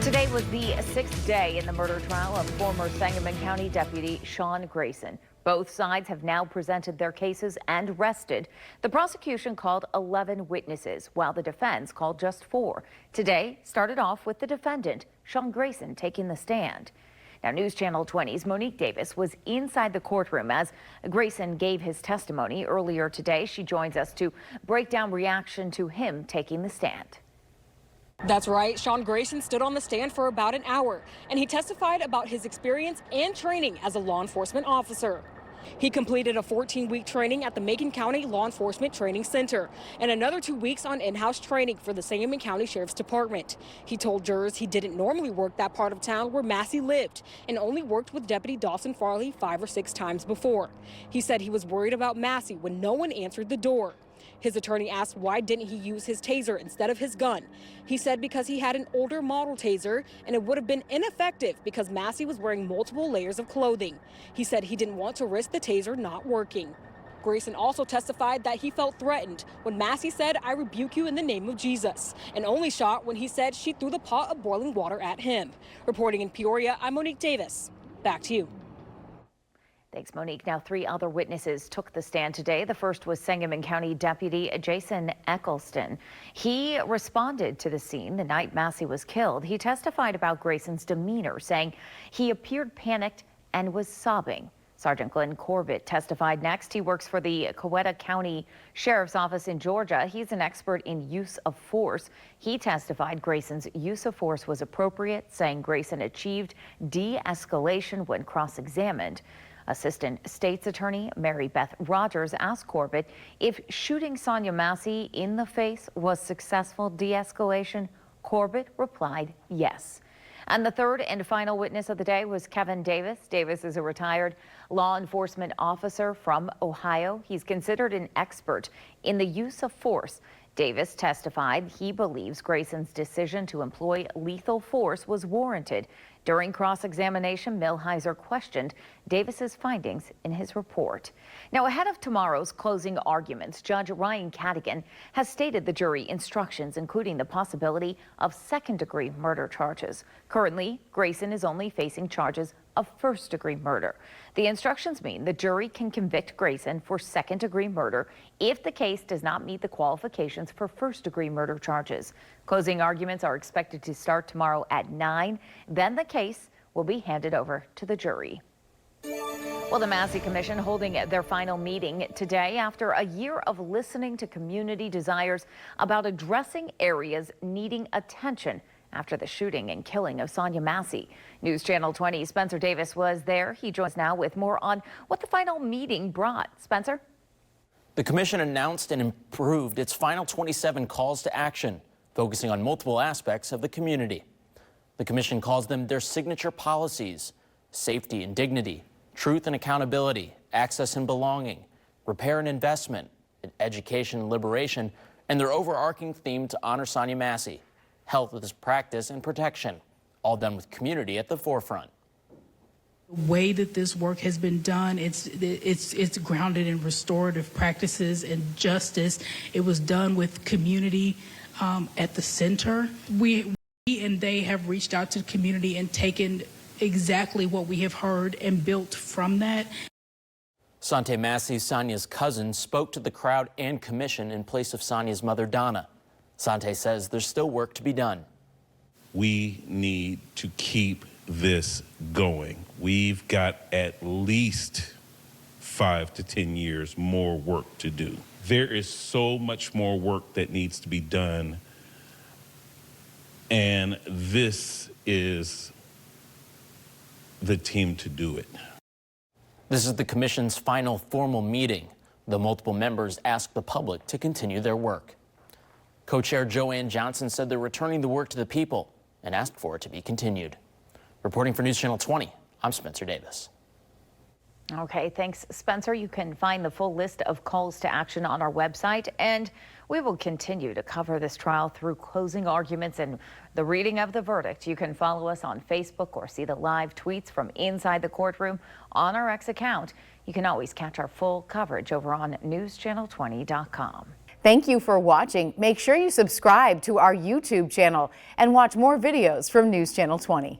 Today was the sixth day in the murder trial of former Sangamon County Deputy Sean Grayson. Both sides have now presented their cases and rested. The prosecution called 11 witnesses, while the defense called just 4. Today started off with the defendant, Sean Grayson, taking the stand. Now, News Channel 20's Monique Davis was inside the courtroom as Grayson gave his testimony earlier today. She joins us to break down reaction to him taking the stand. That's right. Sean Grayson stood on the stand for about an hour, and he testified about his experience and training as a law enforcement officer. He completed a 14-week training at the Macon County Law Enforcement Training Center and another 2 weeks on in-house training for the Sangamon County Sheriff's Department. He told jurors he didn't normally work that part of town where Massey lived and only worked with Deputy Dawson Farley 5 or 6 times before. He said he was worried about Massey when no one answered the door. His attorney asked why didn't he use his taser instead of his gun. He said because he had an older model taser and it would have been ineffective because Massey was wearing multiple layers of clothing. He said he didn't want to risk the taser not working. Grayson also testified that he felt threatened when Massey said, "I rebuke you in the name of Jesus," and only shot when he said she threw the pot of boiling water at him. Reporting in Peoria, I'm Monique Davis. Back to you. Thanks, Monique. Now, 3 other witnesses took the stand today. The first was Sangamon County Deputy Jason Eccleston. He responded to the scene the night Massey was killed. He testified about Grayson's demeanor, saying he appeared panicked and was sobbing. Sergeant Glenn Corbett testified next. He works for the Coweta County Sheriff's Office in Georgia. He's an expert in use of force. He testified Grayson's use of force was appropriate, saying Grayson achieved de-escalation when cross-examined. Assistant State's Attorney Mary Beth Rogers asked Corbett if shooting Sonia Massey in the face was successful de-escalation. Corbett replied yes. And the third and final witness of the day was Kevin Davis. Davis is a retired law enforcement officer from Ohio. He's considered an expert in the use of force. Davis testified he believes Grayson's decision to employ lethal force was warranted. During cross-examination, Millhiser questioned Davis's findings in his report. Now, ahead of tomorrow's closing arguments, Judge Ryan Cadigan has stated the jury instructions, including the possibility of second-degree murder charges. Currently, Grayson is only facing charges of first-degree murder. The instructions mean the jury can convict Grayson for second-degree murder if the case does not meet the qualifications for first-degree murder charges. Closing arguments are expected to start tomorrow at 9. Then the case will be handed over to the jury. Well, the Massey Commission holding their final meeting today after a year of listening to community desires about addressing areas needing attention after the shooting and killing of Sonia Massey. News Channel 20's Spencer Davis was there. He joins now with more on what the final meeting brought. Spencer? The commission announced and improved its final 27 calls to action, focusing on multiple aspects of the community. The commission calls them their signature policies: safety and dignity, truth and accountability, access and belonging, repair and investment, education and liberation, and their overarching theme to honor Sonia Massey: health as practice and protection, all done with community at the forefront. The way that this work has been done, it's grounded in restorative practices and justice. It was done with community at the center. We and they have reached out to the community and taken exactly what we have heard and built from that. Sante Massey, Sonia's cousin, spoke to the crowd and commission in place of Sonia's mother, Donna. Sante says there's still work to be done. We need to keep this going. We've got at least 5 to 10 years more work to do. There is so much more work that needs to be done, and this is the team to do it. This is the commission's final formal meeting. The multiple members asked the public to continue their work. Co-chair Joanne Johnson said they're returning the work to the people and asked for it to be continued. Reporting for News Channel 20, I'm Spencer Davis. Okay, thanks, Spencer. You can find the full list of calls to action on our website, and we will continue to cover this trial through closing arguments and the reading of the verdict. You can follow us on Facebook or see the live tweets from inside the courtroom on our X account. You can always catch our full coverage over on newschannel20.com. Thank you for watching. Make sure you subscribe to our YouTube channel and watch more videos from News Channel 20.